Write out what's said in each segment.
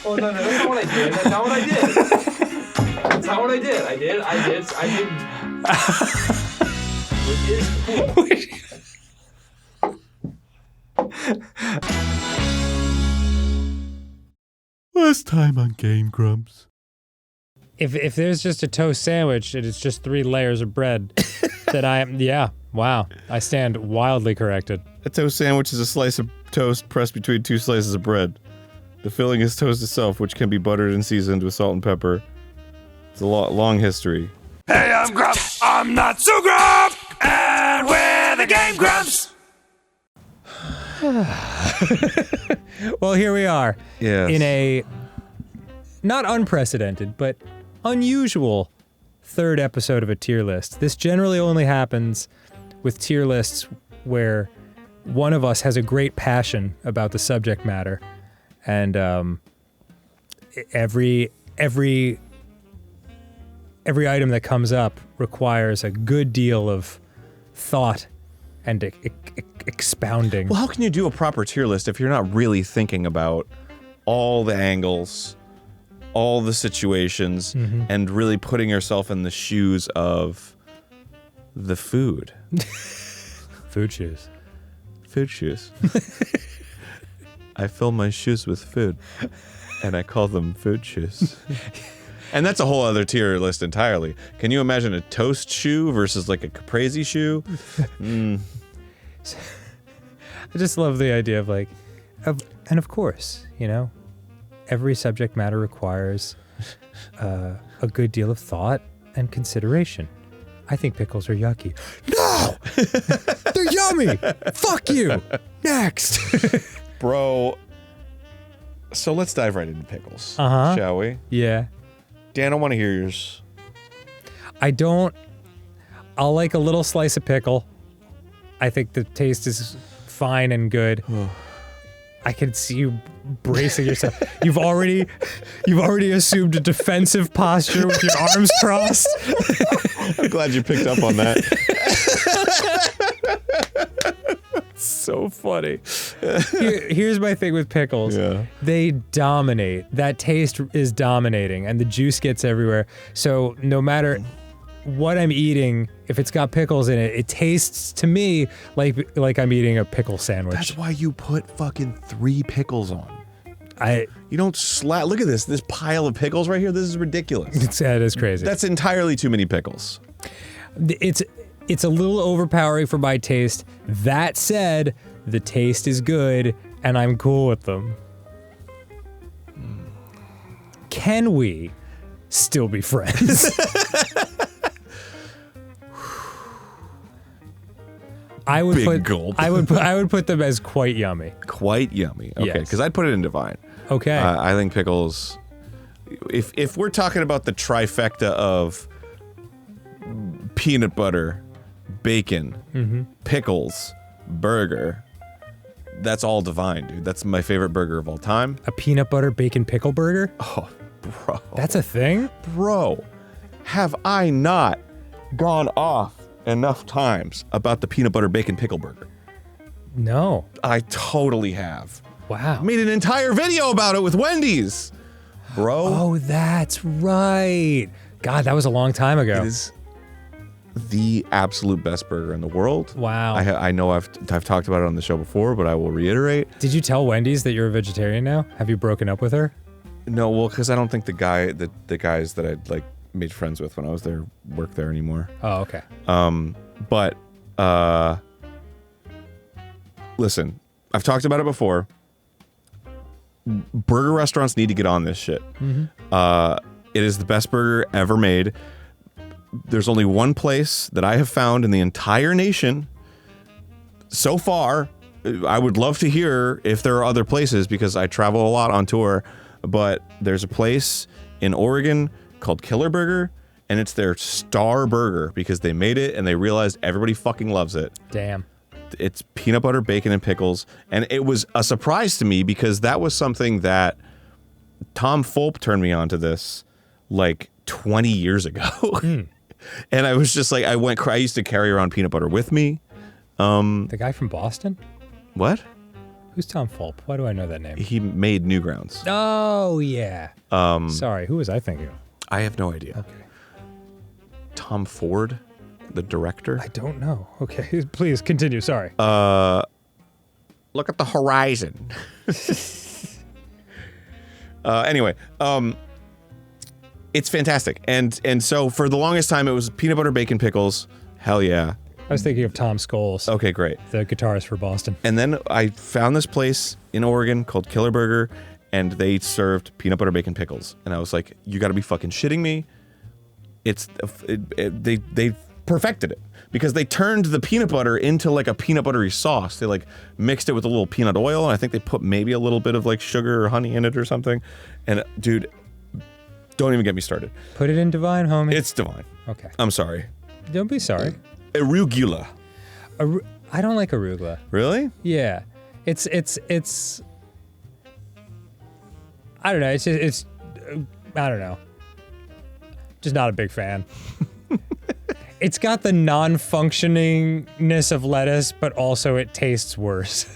Oh, no, that's not what I did. That's not what I did. That's not what I did. I did. Which is cool. Last time on GameGrumps. If there's just a toast sandwich and it's just 3 layers of bread, then wow, I stand wildly corrected. A toast sandwich is a slice of toast pressed between 2 slices of bread. The filling is toast itself, which can be buttered and seasoned with salt and pepper. It's a long history. Hey, I'm Grumps. I'm not so Grump, and we're the GameGrumps. Well, here we are. Yes. In a not unprecedented, but unusual 3rd episode of a tier list. This generally only happens with tier lists where one of us has a great passion about the subject matter, and every item that comes up requires a good deal of thought and expounding. Well, how can you do a proper tier list if you're not really thinking about all the angles, all the situations, and really putting yourself in the shoes of the food? Food shoes. Food shoes. I fill my shoes with food, and I call them food shoes. And that's a whole other tier list entirely. Can you imagine a toast shoe versus like a caprese shoe? I just love the idea of and of course, every subject matter requires a good deal of thought and consideration. I think pickles are yucky. No! They're yummy! Fuck you! Next! Bro, so let's dive right into pickles, shall we? Yeah. Dan, I want to hear yours. I'll like a little slice of pickle. I think the taste is fine and good. I can see you bracing yourself. You've already assumed a defensive posture with your arms crossed. I'm glad you picked up on that. So funny. Here's my thing with pickles. Yeah. They dominate. That taste is dominating, and the juice gets everywhere. So no matter what I'm eating, if it's got pickles in it, it tastes to me like I'm eating a pickle sandwich. That's why you put fucking 3 pickles on. You don't look at this pile of pickles right here. This is ridiculous. That is crazy. That's entirely too many pickles. It's a little overpowering for my taste. That said, the taste is good, and I'm cool with them. Can we still be friends? I would put them as quite yummy. Quite yummy. Okay, Yes. because I'd put it in divine. Okay. I think pickles. If we're talking about the trifecta of peanut butter, bacon, pickles, burger, that's all divine, dude. That's my favorite burger of all time. A peanut butter bacon pickle burger? Oh, bro. That's a thing? Bro, have I not gone off enough times about the peanut butter bacon pickle burger? No. I totally have. Wow. Made an entire video about it with Wendy's. Bro. Oh, that's right. God, that was a long time ago. It is the absolute best burger in the world. Wow. I know I've talked about it on the show before, but I will reiterate. Did you tell Wendy's that you're a vegetarian now? Have you broken up with her? No, well, because I don't think the guys that I'd made friends with when I was there work there anymore. Oh, okay. But listen, I've talked about it before. Burger restaurants need to get on this shit. It is the best burger ever made. There's only one place that I have found in the entire nation so far. I would love to hear if there are other places because I travel a lot on tour, but there's a place in Oregon called Killer Burger, and it's their star burger because they made it and they realized everybody fucking loves it. Damn. It's peanut butter, bacon, and pickles, and it was a surprise to me because that was something that Tom Fulp turned me on to this 20 years ago. And I was just I used to carry around peanut butter with me. The guy from Boston? What? Who's Tom Fulp? Why do I know that name? He made Newgrounds. Oh, yeah. Sorry, who was I thinking of? I have no idea. Okay. Tom Ford, the director. I don't know. Okay, please continue. Sorry. Look at the horizon. Anyway, it's fantastic. And so for the longest time, it was peanut butter bacon pickles. Hell yeah. I was thinking of Tom Scholes. Okay, great. The guitarist for Boston. And then I found this place in Oregon called Killer Burger, and they served peanut butter bacon pickles. And I was like, you got to be fucking shitting me. They perfected it because they turned the peanut butter into like a peanut buttery sauce. They like mixed it with a little peanut oil, and I think they put maybe a little bit of like sugar or honey in it or something. And dude, don't even get me started. Put it in divine, homie. It's divine. Okay. I'm sorry. Don't be sorry. Arugula. I don't like arugula. Really? Yeah. It's I don't know. It's I don't know. Just not a big fan. It's got the non-functioningness of lettuce, but also it tastes worse.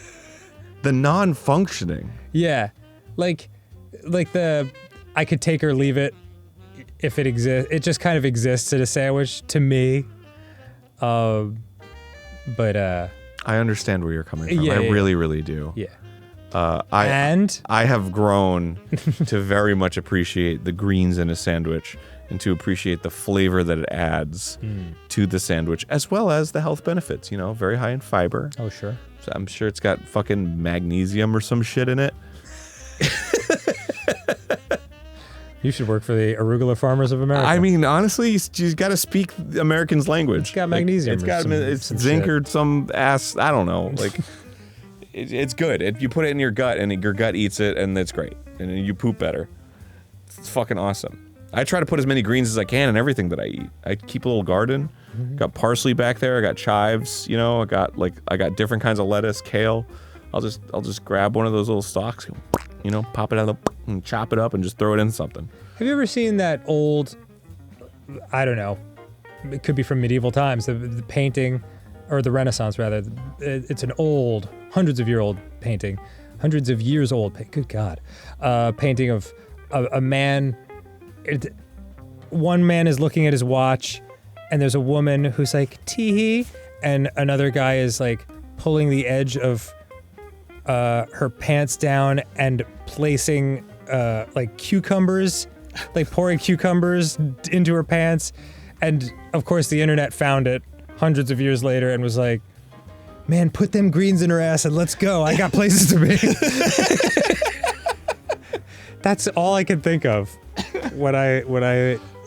The non-functioning. Yeah. Like the I could take or leave it if it exists. It just kind of exists in a sandwich to me. But I understand where you're coming from. Yeah, I yeah, really, really do. yeah. I have grown to very much appreciate the greens in a sandwich and to appreciate the flavor that it adds to the sandwich, as well as the health benefits, you know, very high in fiber. Oh, sure. So I'm sure it's got fucking magnesium or some shit in it. You should work for the arugula farmers of America. I mean, honestly, you got to speak Americans' language. It's got magnesium. Like, it's zinc or some ass. I don't know. Like, it's good. You put it in your gut, and your gut eats it, and it's great. And you poop better. It's fucking awesome. I try to put as many greens as I can in everything that I eat. I keep a little garden. Got parsley back there. I got chives. You know, I got different kinds of lettuce, kale. I'll just grab one of those little stalks, you know, pop it out and chop it up and just throw it in something. Have you ever seen that old, I don't know, it could be from medieval times, the painting, or the Renaissance rather. It's an old, hundreds of years old painting, good God, painting of a man. One man is looking at his watch, and there's a woman who's like, tee-hee, and another guy is like pulling the edge of her pants down and placing like cucumbers, like pouring cucumbers into her pants. And of course the internet found it hundreds of years later and was like, man, put them greens in her ass and let's go. I got places to be. That's all I can think of when I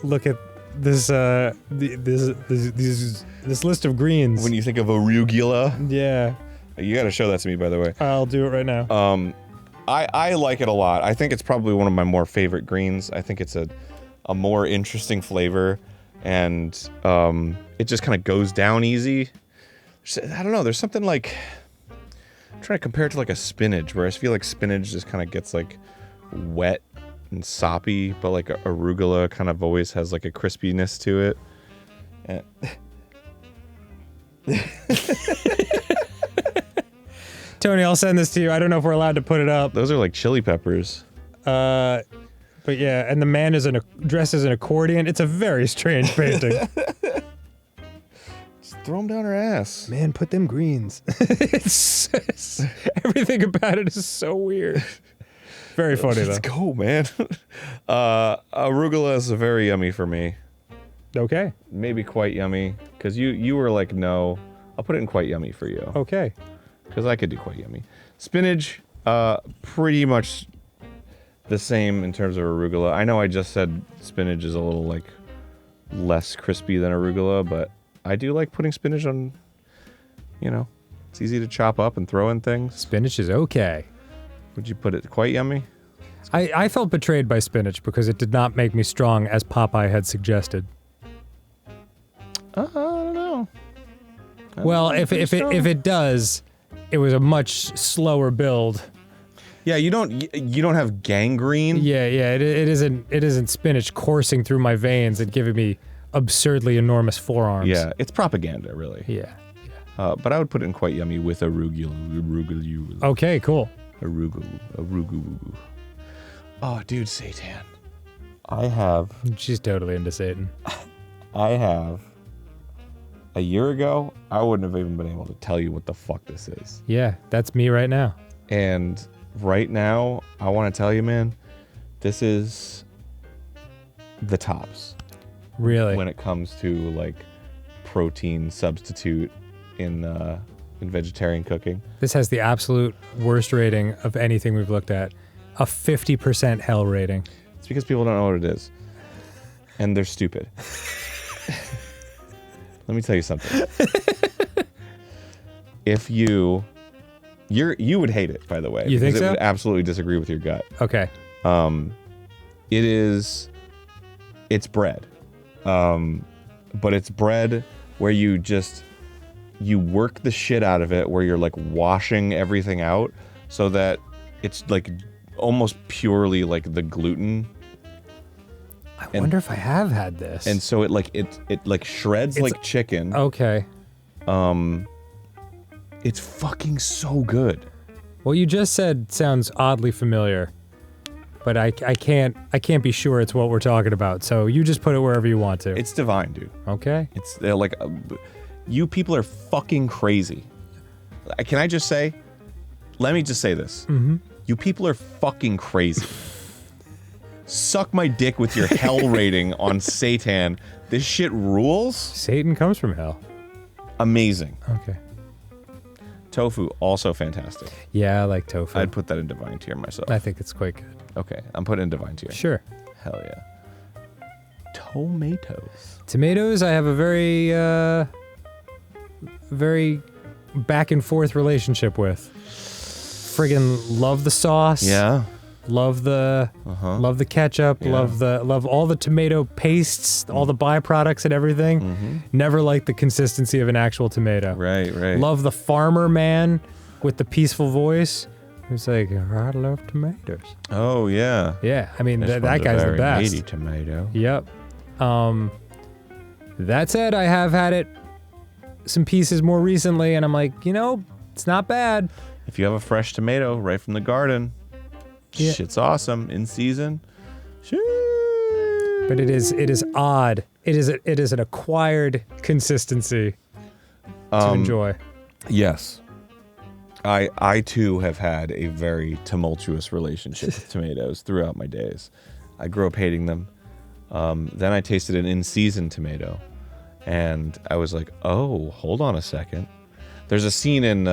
look at this this list of greens. When you think of arugula, Yeah. you got to show that to me, by the way. I'll do it right now. I like it a lot. I think it's probably one of my more favorite greens. I think it's a more interesting flavor, and it just kind of goes down easy. I don't know. There's something like, I'm trying to compare it to like a spinach, where I feel like spinach just kind of gets like wet and soppy, but like arugula kind of always has like a crispiness to it. And Tony, I'll send this to you. I don't know if we're allowed to put it up. those are like chili peppers. But yeah, and the man is dressed as an accordion. It's a very strange painting. Just throw them down her ass. Man, put them greens. it's everything about it is so weird. Very funny Let's though. go, man. Arugula is very yummy for me. Okay. Maybe quite yummy, because you were like, no. I'll put it in quite yummy for you, Okay. because I could do quite yummy. Spinach, pretty much the same in terms of arugula. I know I just said spinach is a little like less crispy than arugula, but I do like putting spinach on, you know, it's easy to chop up and throw in things. Spinach is okay. Would you put it quite yummy? I felt betrayed by spinach because it did not make me strong as Popeye had suggested. I don't know. Well, if it does, it was a much slower build. Yeah, you don't have gangrene. Yeah, it isn't spinach coursing through my veins and giving me absurdly enormous forearms. Yeah, it's propaganda, really. Yeah. But I would put it in quite yummy with arugula. Okay, cool. Arugula. Oh, dude, Seitan. She's totally into Satan. A year ago, I wouldn't have even been able to tell you what the fuck this is. Yeah, that's me right now. And right now, I want to tell you, man, this is the tops. Really? When it comes to like protein substitute in vegetarian cooking. This has the absolute worst rating of anything we've looked at. A 50% hell rating. It's because people don't know what it is. And they're stupid. Let me tell you something. If you would hate it, by the way. You think because so? It would absolutely disagree with your gut. Okay. It's bread. But it's bread where you work the shit out of it, where you're like washing everything out so that it's like almost purely like the gluten. I wonder if I have had this. And so it like shreds like chicken. Okay. It's fucking so good. What you just said sounds oddly familiar, but I can't be sure it's what we're talking about. So you just put it wherever you want to. It's divine, dude. Okay. They're like, you people are fucking crazy. Can I just say? Let me just say this. Mm-hmm. You people are fucking crazy. Suck my dick with your hell rating on Seitan. This shit rules. Satan comes from hell. Amazing. Okay. Tofu, also fantastic. Yeah, I like tofu. I'd put that in divine tier myself. I think it's quite good. Okay, I'm putting it in divine tier. Sure. Hell yeah. Tomatoes. Tomatoes, I have a very back and forth relationship with. Friggin' love the sauce. Yeah. Love the ketchup. Yeah. Love all the tomato pastes, all the byproducts and everything. Mm-hmm. Never liked the consistency of an actual tomato. Right. Love the farmer man with the peaceful voice who's like, I love tomatoes. Oh yeah. Yeah, I mean This that one's a guy's the very best. meaty tomato. Yep. That said, I have had it some pieces more recently, and I'm like, it's not bad. If you have a fresh tomato right from the garden, Yeah. shit's awesome in season. But it is odd. It is an acquired consistency to enjoy. Yes. I too have had a very tumultuous relationship with tomatoes throughout my days. I grew up hating them. Then I tasted an in-season tomato, and I was like, oh, hold on a second. There's a scene in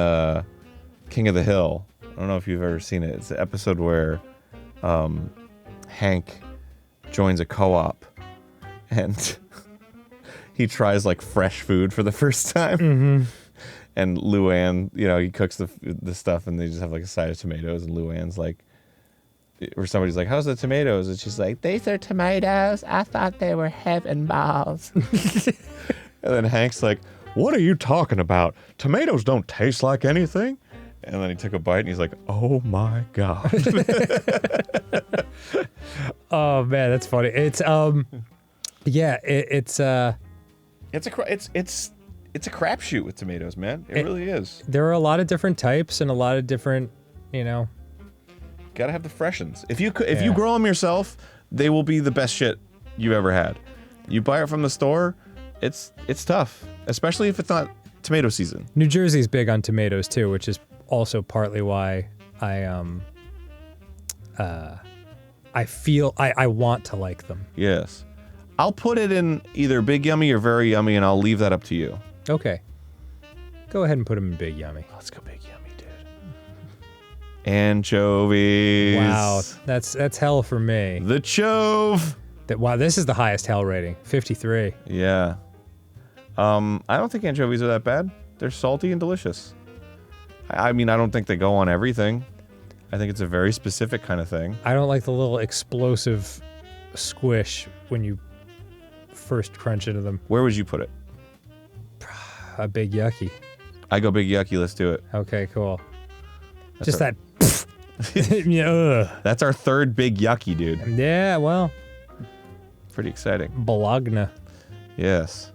King of the Hill. I don't know if you've ever seen it. It's the episode where Hank joins a co-op and he tries like fresh food for the first time. Mm-hmm. And Luann, he cooks the stuff and they just have like a side of tomatoes, and Luann's like, or somebody's like, how's the tomatoes? And she's like, these are tomatoes. I thought they were heaven balls. And then Hank's like, what are you talking about? Tomatoes don't taste like anything. And then he took a bite and he's like, oh my God. Oh man, that's funny. It's yeah, it's a crapshoot with tomatoes, man. It really is. there are a lot of different types and a lot of different, Gotta have the fresh ones. If you grow them yourself, they will be the best shit you've ever had. You buy it from the store, it's tough, especially if it's not tomato season. New Jersey's big on tomatoes too, which is also partly why I feel I want to like them. Yes. I'll put it in either Big Yummy or Very Yummy, and I'll leave that up to you. Okay. Go ahead and put them in Big Yummy. Let's go Big Yummy, dude. Anchovies. Wow, that's hell for me. The chove. Wow, this is the highest hell rating, 53. Yeah. I don't think anchovies are that bad. They're salty and delicious. I mean, I don't think they go on everything. I think it's a very specific kind of thing. I don't like the little explosive squish when you first crunch into them. Where would you put it? A Big Yucky. I go Big Yucky. Let's do it. Okay, cool. That's Just our, that. Yeah, That's our third Big Yucky, dude. yeah, well, Pretty exciting. Bologna. Yes.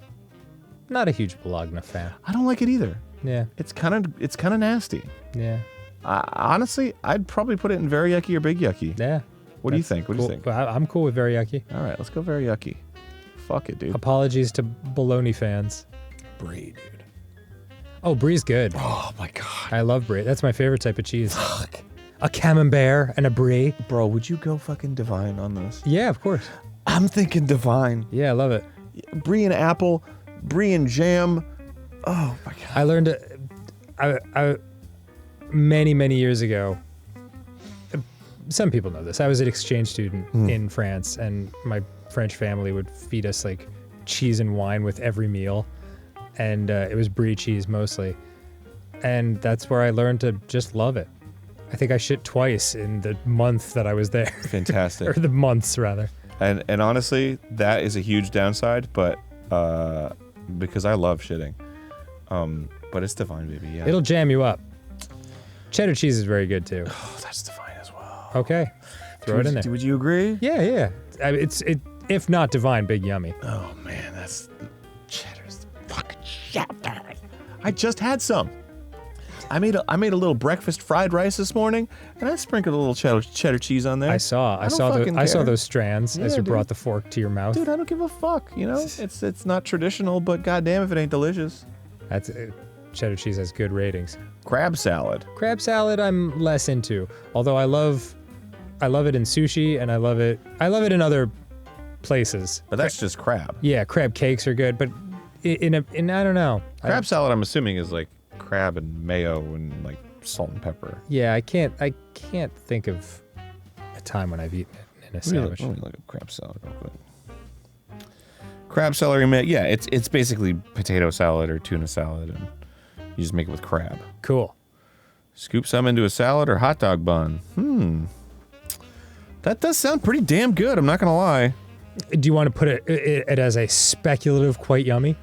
Not a huge Bologna fan. I don't like it either. Yeah. It's kind of nasty. Yeah. Honestly, I'd probably put it in very yucky or big yucky. Yeah. What do you think? What do you Cool. think? Well, I'm cool with very yucky. All right, let's go very yucky. Fuck it, dude. Apologies to bologna fans. Brie, dude. Oh, Brie's good. Oh my god. I love Brie. That's my favorite type of cheese. Fuck. A camembert and a Brie. Bro, would you go fucking divine on this? Yeah, of course. I'm thinking divine. Yeah, I love it. Brie and apple, Brie and jam. Oh my god. I learned I many years ago. Some people know this. I was an exchange student in France, and my French family would feed us like cheese and wine with every meal, and it was Brie cheese mostly, and that's where I learned to just love it. I think I shit twice in the month that I was there. Fantastic. Or the months rather. And honestly, that is a huge downside, but because I love shitting. But it's divine, baby. Yeah. It'll jam you up. Cheddar cheese is very good too. Oh, that's divine as well. Okay, throw it in there. Would you agree? Yeah. It's if not divine, big yummy. Oh man, that's cheddar's fucking cheddar. I just had some. I made a little breakfast fried rice this morning, and I sprinkled a little cheddar cheese on there. I saw care. those strands as Yeah, you dude. brought the fork to your mouth. Dude, I don't give a fuck. You know, it's not traditional, but goddamn if it ain't delicious. That's cheddar cheese has good ratings. Crab salad. Crab salad I'm less into, although I love it in sushi and I love it in other places. But that's just crab. Yeah, crab cakes are good, but in I don't know. Crab salad, I'm assuming, is like crab and mayo and like salt and pepper. Yeah, I can't think of a time when I've eaten it in a sandwich. Let me look up crab salad real quick. Crab celery, yeah, it's basically potato salad or tuna salad, and you just make it with crab. Cool. Scoop some into a salad or hot dog bun. That does sound pretty damn good, I'm not gonna lie. Do you want to put it as a speculative quite yummy?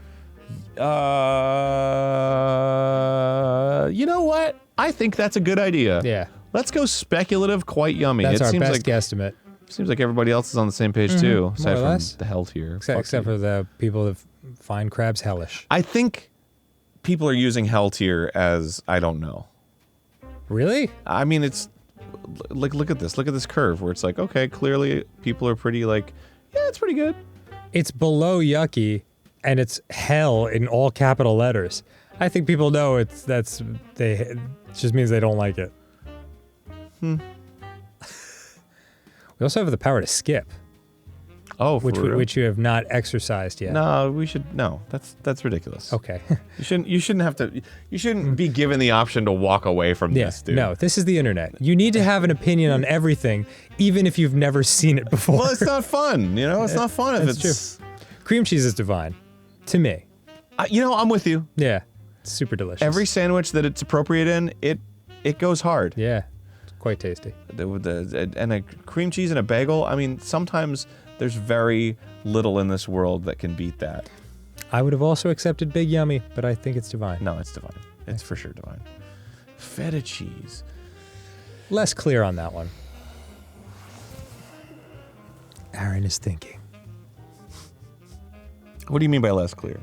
You know what? I think that's a good idea. Yeah. Let's go speculative quite yummy. That's it our seems best like guesstimate. Seems like everybody else is on the same page too, aside more or from less. the hell tier. Except for the people that find crabs hellish. I think people are using hell tier as I don't know. Really? I mean, it's like look at this curve where it's like, okay, clearly people are pretty like, yeah, it's pretty good. It's below yucky, and it's hell in all capital letters. I think people know it just means they don't like it. We also have the power to skip, Oh, for real? which you have not exercised yet. No, we should no. That's ridiculous. Okay. You shouldn't have to. You shouldn't be given the option to walk away from Yeah. this, dude. No, this is the internet. You need to have an opinion on everything, even if you've never seen it before. Well, it's not fun. You know, it's not fun if That's it's. Cream cheese is divine, to me. I'm with you. Yeah, it's super delicious. Every sandwich that it's appropriate in, it goes hard. Yeah, it's quite tasty. And a cream cheese and a bagel. I mean, sometimes there's very little in this world that can beat that. I would have also accepted Big Yummy, but I think it's divine. No, it's divine. It's for sure divine. Feta cheese. Less clear on that one. Aaron is thinking. What do you mean by less clear?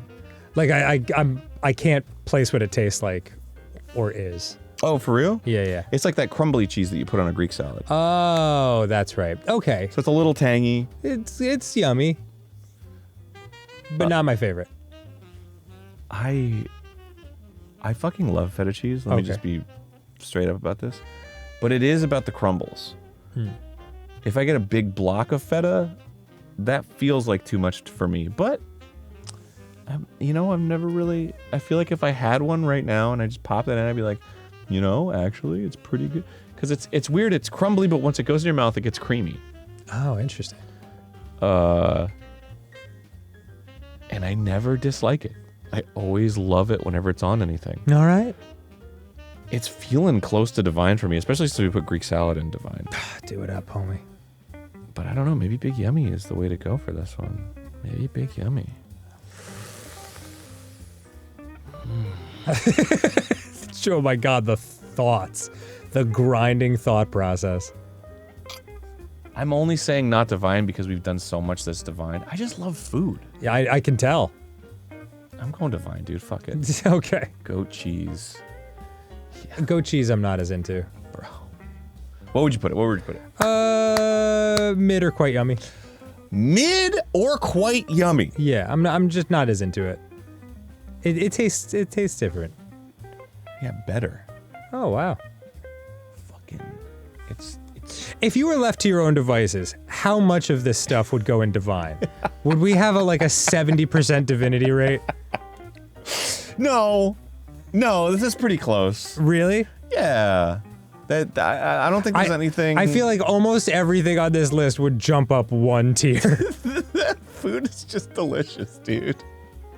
Like I can't place what it tastes like, or is. Oh, for real? Yeah. It's like that crumbly cheese that you put on a Greek salad. Oh, that's right. Okay, So it's a little tangy. it's yummy, but not my favorite. I fucking love feta cheese. Let me Okay. just be straight up about this. But it is about the crumbles. If I get a big block of feta, that feels like too much for me. But, I've never really... I feel like if I had one right now and I just popped it in, I'd be like, actually, it's pretty good. Because it's weird. It's crumbly, but once it goes in your mouth, it gets creamy. Oh, interesting. And I never dislike it. I always love it whenever it's on anything. All right. It's feeling close to divine for me, especially since we put Greek salad in divine. Do it up, homie. But I don't know, maybe Big Yummy is the way to go for this one. Maybe Big Yummy. Oh my God, the thoughts, the grinding thought process. I'm only saying not divine because we've done so much that's divine. I just love food. Yeah, I can tell. I'm going divine, dude. Fuck it. Okay. Goat cheese. Goat cheese I'm not as into. Bro. What would you put it? Mid or quite yummy. Mid or quite yummy? Yeah, I'm just not as into it. It tastes different. Yeah, better. Oh wow. Fucking. It's. If you were left to your own devices, how much of this stuff would go in divine? Would we have a 70% divinity rate? No, this is pretty close. Really? Yeah. That I don't think there's anything. I feel like almost everything on this list would jump up one tier. that food is just delicious, dude.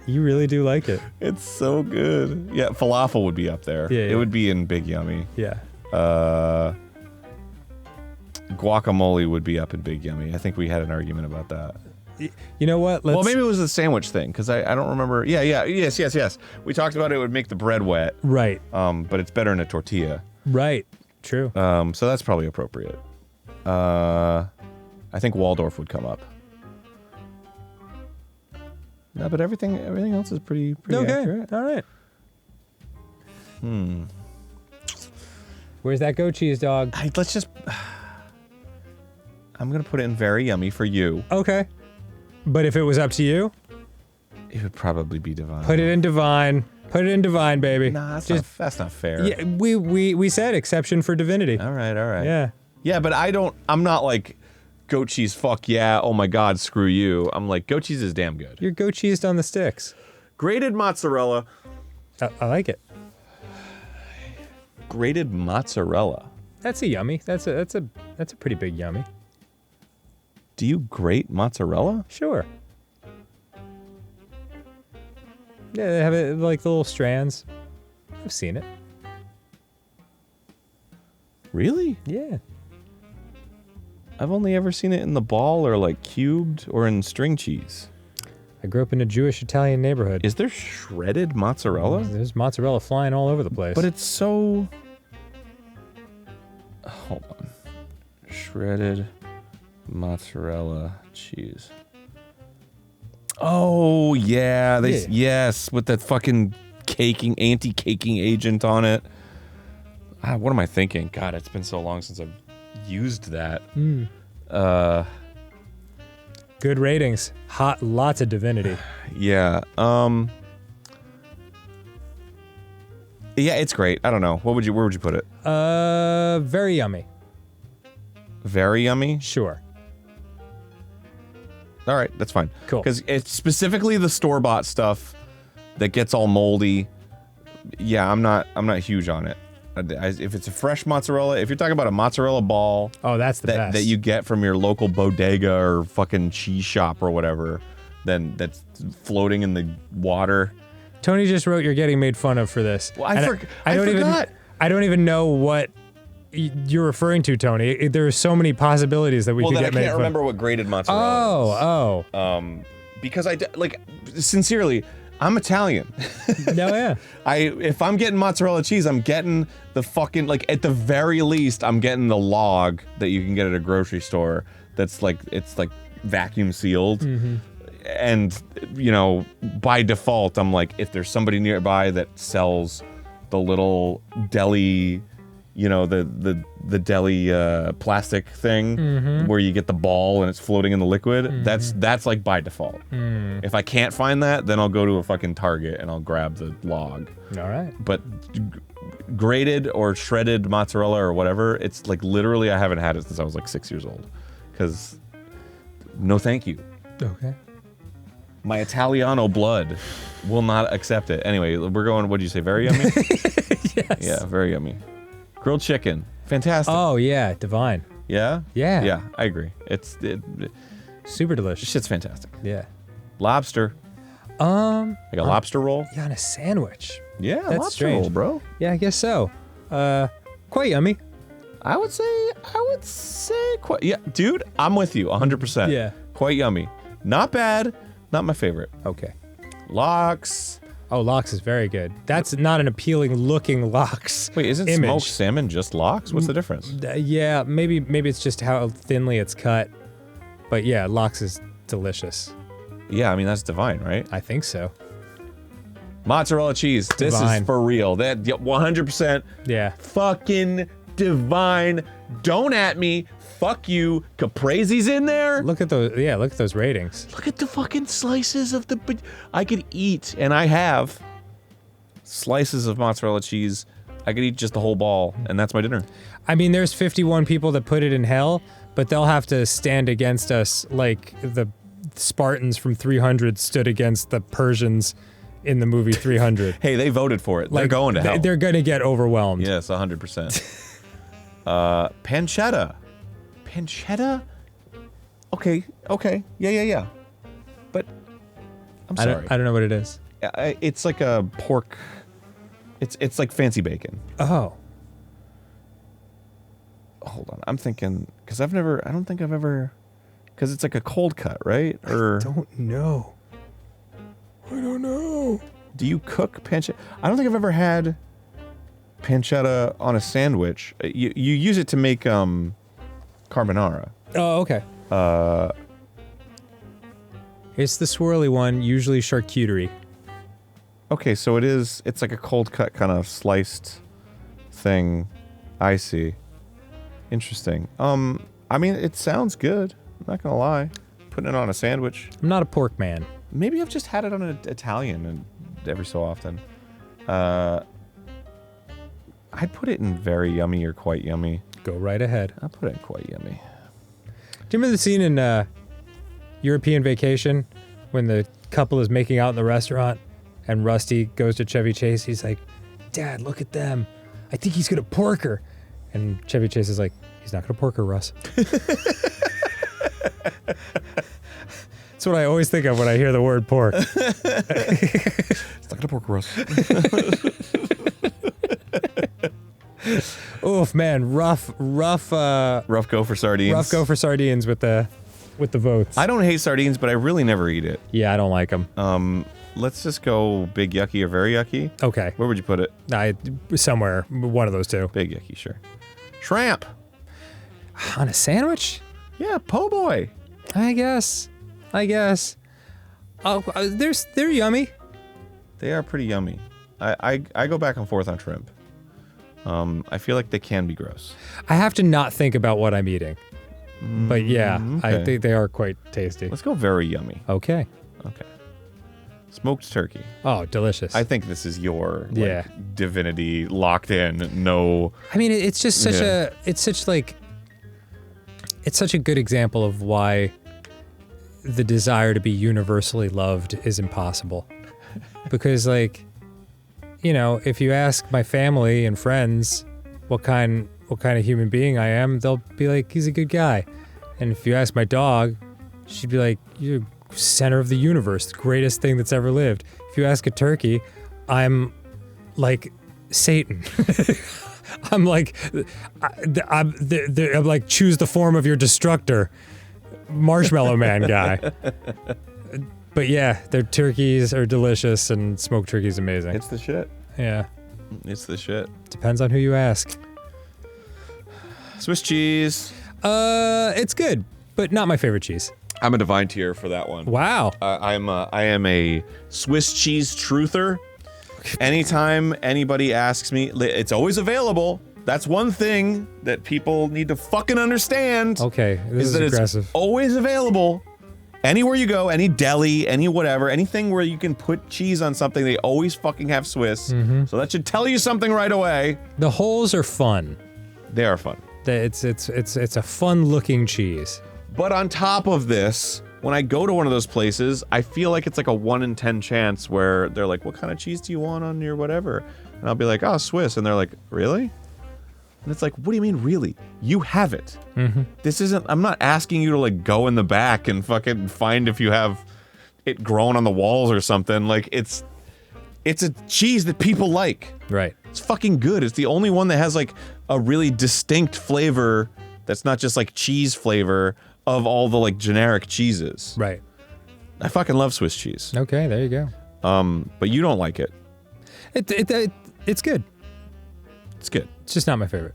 You really do like it. It's so good. Yeah, falafel would be up there. Yeah, it would be in Big Yummy. Yeah. Guacamole would be up in Big Yummy. I think we had an argument about that. You know what? Well, maybe it was the sandwich thing because I don't remember. Yes. We talked about it would make the bread wet. Right. But it's better in a tortilla. Right. True. So that's probably appropriate. I think Waldorf would come up. No, but everything else is pretty okay. accurate. All right. Where's that goat cheese, dog? Let's just. I'm gonna put it in very yummy for you. Okay. But if it was up to you, it would probably be divine. Put it in divine. Put it in divine, baby. Nah, that's not fair. Yeah, we said exception for divinity. All right. Yeah. Yeah, but I'm not like goat cheese. Fuck yeah! Oh my god, screw you. I'm like goat cheese is damn good. You're goat cheesed on the sticks. Grated mozzarella. I like it. Grated mozzarella. That's a yummy. That's a pretty big yummy. Do you grate mozzarella? Sure. Yeah, they have it like the little strands. I've seen it. Really? Yeah. I've only ever seen it in the ball or like cubed or in string cheese. I grew up in a Jewish Italian neighborhood. Is there shredded mozzarella? There's mozzarella flying all over the place. But it's so... Hold on. Shredded mozzarella cheese. Oh, yeah. Yes, with that fucking anti-caking agent on it. What am I thinking? God, it's been so long since I've used that. Good ratings. Hot, lots of divinity. Yeah. Yeah, it's great. I don't know. Where would you put it? Very yummy. Very yummy? Sure. All right, that's fine. Cool. Because it's specifically the store-bought stuff that gets all moldy. Yeah, I'm not huge on it. If it's a fresh mozzarella, if you're talking about a mozzarella ball, oh, that's the best that you get from your local bodega or fucking cheese shop or whatever, then that's floating in the water. Tony just wrote, "You're getting made fun of for this." Well, I forgot. I don't even know what you're referring to, Tony. There are so many possibilities that we could get made fun of. Well, I can't remember what grated mozzarella is. Oh. Because sincerely, I'm Italian. No, yeah. If I'm getting mozzarella cheese, I'm getting the fucking, at the very least, I'm getting the log that you can get at a grocery store that's it's vacuum sealed. Mm-hmm. And, by default, I'm like, if there's somebody nearby that sells the little deli, the deli plastic thing where you get the ball and it's floating in the liquid, that's by default. If I can't find that, then I'll go to a fucking Target and I'll grab the log. All right. But grated or shredded mozzarella or whatever, it's literally I haven't had it since I was 6 years old. Because no thank you. Okay. My Italiano blood will not accept it. Anyway, we're going, what'd you say, very yummy? Yes. Yeah, very yummy. Grilled chicken. Fantastic. Oh, yeah. Divine. Yeah? Yeah. Yeah, I agree. Super delicious. Shit's fantastic. Yeah. Lobster. Like a lobster roll? Yeah, on a sandwich. Yeah, That's lobster strange. roll, bro. Yeah, I guess so. Quite yummy. I would say quite, yeah, dude, I'm with you 100%. Yeah. Quite yummy. Not bad. Not my favorite. Okay. Lox. Oh, lox is very good. That's not an appealing looking lox. Wait, isn't image. smoked salmon just lox? What's the difference? Yeah, maybe it's just how thinly it's cut. But yeah, lox is delicious. Yeah, I mean, that's divine, right? I think so. Mozzarella cheese. This Divine. is for real. That 100% Yeah. fucking divine. Don't at me. Fuck you. Caprese's in there. Look at those. Yeah, look at those ratings. Look at the fucking slices of the. I could eat, and I have slices of mozzarella cheese. I could eat just the whole ball, and that's my dinner. I mean, there's 51 people that put it in hell, but they'll have to stand against us like the Spartans from 300 stood against the Persians in the movie 300. Hey, they voted for it. They're Like, going to hell. They're gonna get overwhelmed. Yes, 100%. Pancetta. Pancetta? Okay. Yeah. But I'm sorry. I don't know what it is. It's like a pork. It's like fancy bacon. Oh. Hold on, I'm thinking because I don't think I've ever, because it's like a cold cut, right? Or Don't know. I don't know. do you cook pancetta? I don't think I've ever had pancetta on a sandwich. You use it to make carbonara. Oh, okay. It's the swirly one, usually charcuterie. Okay, so it's like a cold cut kind of sliced thing. I see. Interesting. I mean, it sounds good. I'm not gonna lie. Putting it on a sandwich. I'm not a pork man. Maybe I've just had it on an Italian and every so often. I'd put it in very yummy or quite yummy. Go right ahead. I'll put it in quite yummy. Do you remember the scene in European Vacation when the couple is making out in the restaurant and Rusty goes to Chevy Chase? He's like, "Dad, look at them. I think he's gonna pork her." And Chevy Chase is like, "He's not gonna pork her, Russ." That's what I always think of when I hear the word pork. It's not gonna pork Russ. Oof, man, rough Rough go for sardines. go for sardines with the votes. I don't hate sardines, but I really never eat it. Yeah, I don't like them. Let's just go big yucky or very yucky. Okay, Where would you put it? somewhere, one of those two. Big yucky, sure. Shrimp. On a sandwich? Yeah, po' boy. I guess. Oh, they're yummy. They are pretty yummy. I go back and forth on shrimp. I feel like they can be gross. I have to not think about what I'm eating. But yeah, I okay. think they are quite tasty. Let's go very yummy. Okay. Okay. Smoked turkey. Oh, delicious. I think this is your Yeah. divinity locked in. No. I mean, it's just such Yeah. it's such a good example of why the desire to be universally loved is impossible. Because if you ask my family and friends what kind of human being I am, they'll be like, he's a good guy. And if you ask my dog, she'd be like, you're center of the universe, the greatest thing that's ever lived. If you ask a turkey, I'm like Satan. I'm like choose the form of your destructor, Marshmallow Man guy. But yeah, their turkeys are delicious and smoked turkey's amazing. It's the shit. Yeah. It's the shit. Depends on who you ask. Swiss cheese. It's good, but not my favorite cheese. I'm a divine tier for that one. Wow. I am a Swiss cheese truther. Anytime anybody asks me, it's always available. That's one thing that people need to fucking understand. Okay, this is that aggressive. It's always available. Anywhere you go, any deli, any whatever, anything where you can put cheese on something, they always fucking have Swiss. Mm-hmm. So that should tell you something right away. The holes are fun. They are fun. It's a fun looking cheese. But on top of this, when I go to one of those places, I feel like it's like a 1 in 10 chance where they're like, what kind of cheese do you want on your whatever? And I'll be like, oh, Swiss. And they're like, really? And it's like, what do you mean, really? You have it. Mm-hmm. This isn't, I'm not asking you to like go in the back and fucking find if you have it grown on the walls or something. Like it's a cheese that people like. Right. It's fucking good. It's the only one that has like a really distinct flavor that's not just like cheese flavor of all the like generic cheeses. Right. I fucking love Swiss cheese. Okay, there you go. But you don't like it. It's good. It's good. It's just not my favorite.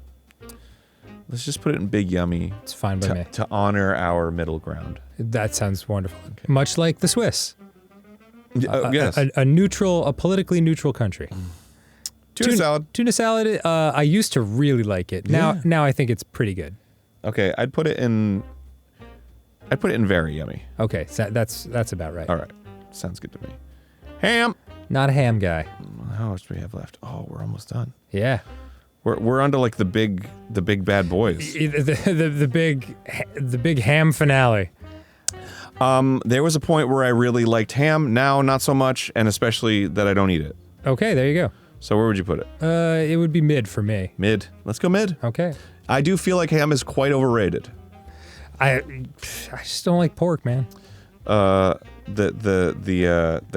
Let's just put it in big yummy It's fine by me. to honor our middle ground. That sounds wonderful. Much like the Swiss. Yes. A neutral, a politically neutral country. Tuna salad. Tuna salad. I used to really like it. Now I think it's pretty good. Okay, I'd put it in very yummy. Okay, so that's about right. All right, sounds good to me. Ham. Not a ham guy. How much do we have left? Oh, we're almost done. Yeah. We're onto like the big bad boys. The big ham finale. There was a point where I really liked ham. Now, not so much, and especially that I don't eat it. Okay, there you go. So where would you put it? It would be mid for me. Mid. Let's go mid. Okay. I do feel like ham is quite overrated. I just don't like pork, man. The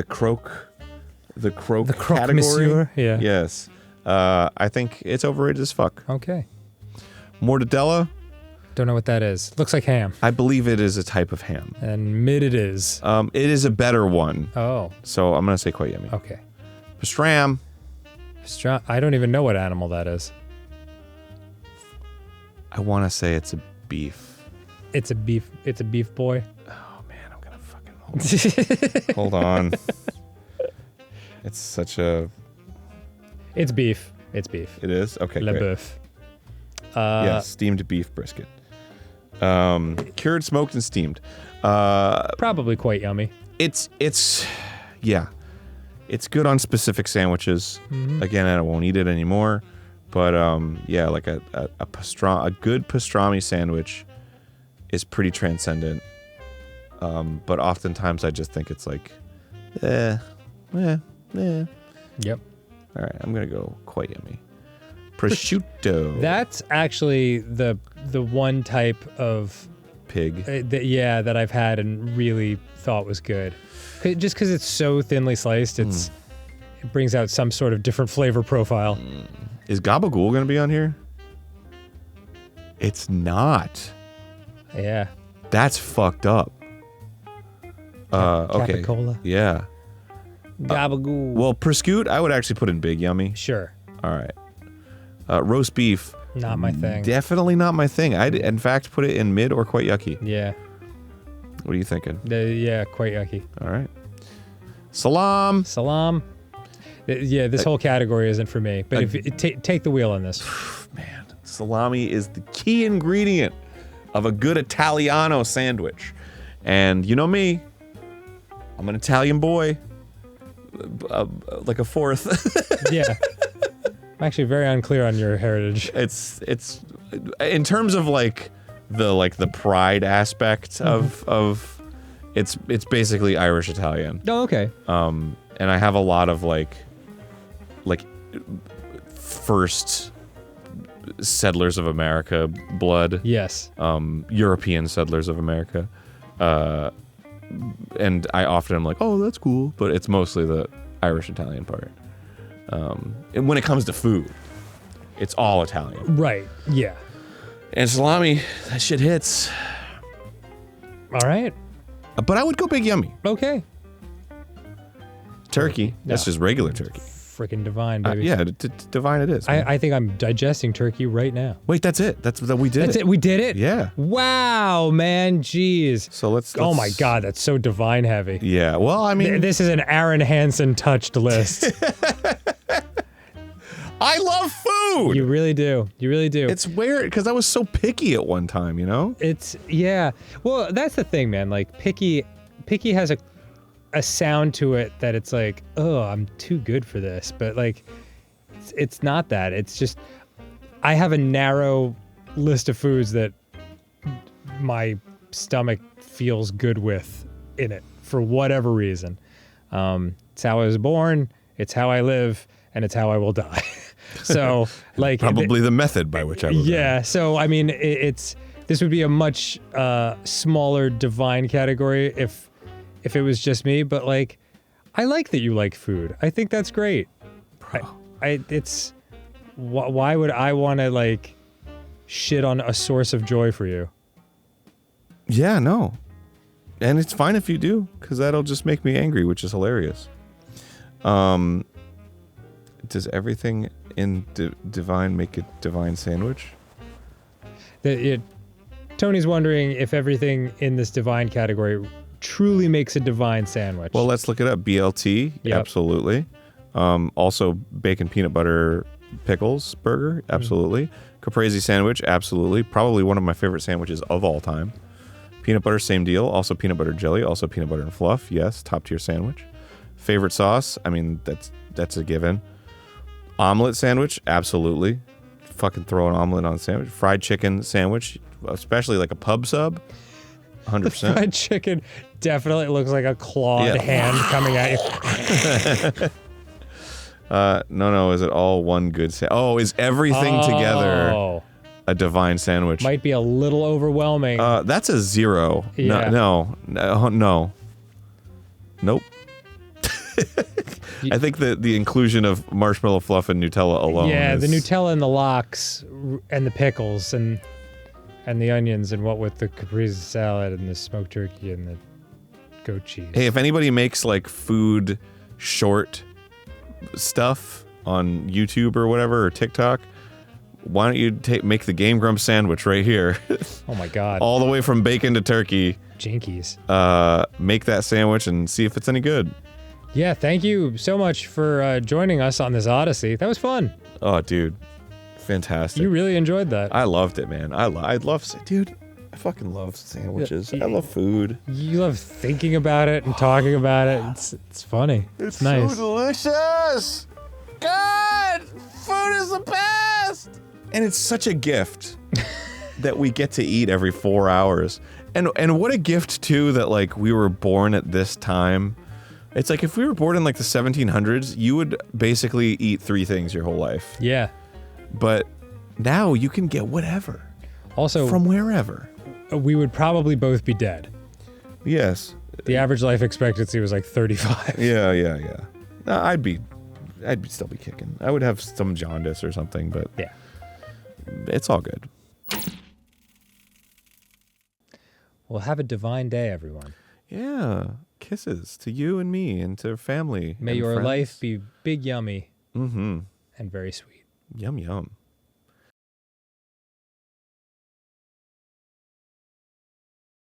croque category. Monsieur, yeah. Yes. I think it's overrated as fuck. Okay. Mortadella. Don't know what that is. Looks like ham. I believe it is a type of ham. And mid it is. It is a better one. Oh. So I'm gonna say quite yummy. Okay. Pastrami. I don't even know what animal that is. I want to say it's a beef. It's a beef boy. Oh man, I'm gonna fucking hold on. It's such a. It's beef. It's beef. It is? Okay, Le great. boeuf. Yeah, steamed beef brisket. Cured, smoked, and steamed. Probably quite yummy. It's yeah. It's good on specific sandwiches. Mm-hmm. Again, I won't eat it anymore. But yeah, like a good pastrami sandwich is pretty transcendent. But oftentimes I just think it's like, Yep. All right, I'm gonna go quite yummy. Prosciutto. That's actually the one type of Pig. that I've had and really thought was good. Just because it's so thinly sliced, it brings out some sort of different flavor profile. Is gabagool gonna be on here? It's not. Yeah. That's fucked up. Okay. Capicola. Yeah. Gabagool. Well, prosciutto, I would actually put in big yummy. Sure. All right. Roast beef. Not my thing. Definitely not my thing. I'd, in fact, put it in mid or quite yucky. Yeah. What are you thinking? Yeah, quite yucky. All right. Salam. Salam. Yeah, this whole category isn't for me. But if take the wheel on this. Man, salami is the key ingredient of a good Italiano sandwich. And you know me, I'm an Italian boy. Like a fourth. Yeah. I'm actually very unclear on your heritage. It's in terms of like the pride aspect of it's basically Irish Italian. Oh, okay. And I have a lot of like first settlers of America blood. Yes. European settlers of America. And I often am like, oh, that's cool, but it's mostly the Irish Italian part. And when it comes to food, it's all Italian. Right. Yeah. And salami, that shit hits. All right. But I would go big yummy. Okay. Turkey. That's just regular turkey. Freaking divine, baby. Yeah, divine it is. I think I'm digesting turkey right now. Wait, that's it. That's we did. That's it. We did it? Yeah. Wow, man. Jeez. So let's Oh my God, that's so divine heavy. Yeah. Well, I mean, This is an Aaron Hansen touched list. I love food. You really do. You really do. It's weird because I was so picky at one time, you know? Yeah. Well, that's the thing, man. Like picky has a sound to it that it's like, oh, I'm too good for this. But like, it's not that. It's just, I have a narrow list of foods that my stomach feels good with in it for whatever reason. It's how I was born. It's how I live. And it's how I will die. So, like, Probably the method by which I would. yeah. So, I mean, this would be a much smaller divine category if it was just me. But like, I like that you like food. I think that's great. Why would I want to like shit on a source of joy for you? Yeah, no. And it's fine if you do, because that'll just make me angry, which is hilarious. Does everything in divine make a divine sandwich? Tony's wondering if everything in this divine category truly makes a divine sandwich? Well, let's look it up. BLT, Yep. absolutely. Also, bacon peanut butter pickles burger, absolutely. Caprese sandwich, absolutely. Probably one of my favorite sandwiches of all time. Peanut butter, same deal. Also peanut butter jelly. Also peanut butter and fluff. Yes, top tier sandwich. Favorite sauce? I mean, that's a given. Omelet sandwich, absolutely. Fucking throw an omelet on a sandwich. Fried chicken sandwich, especially like a pub sub. 100%. Fried chicken definitely looks like a clawed Yeah. hand coming at you. No. Is it all one good is everything together Oh, a divine sandwich? might be a little overwhelming. That's a 0. Yeah. No. Nope. I think the inclusion of marshmallow fluff and Nutella alone. yeah, is, the Nutella and the lox and the pickles and the onions and what with the caprese salad and the smoked turkey and the goat cheese. Hey, if anybody makes like food short stuff on YouTube or whatever or TikTok, why don't you make the GameGrumps sandwich right here? Oh my God. All the way from bacon to turkey. Jinkies. Make that sandwich and see if it's any good. Yeah, thank you so much for joining us on this odyssey. That was fun. Oh, dude. Fantastic. You really enjoyed that. I loved it, man. I dude, I fucking love sandwiches. I love food. You love thinking about it and talking about it. It's funny. It's nice. So delicious. God, food is the best. And it's such a gift that we get to eat every 4 hours. And what a gift too that like we were born at this time. It's like if we were born in like the 1700s, you would basically eat 3 things your whole life. Yeah. But now you can get whatever. Also, From wherever. we would probably both be dead. Yes. The average life expectancy was like 35. Yeah. No, I'd still be kicking. I would have some jaundice or something, but Yeah. it's all good. Well, have a divine day, everyone. Yeah. Kisses to you and me and to family. May and your friends. life be big, yummy, Mm-hmm. and very sweet. Yum, yum.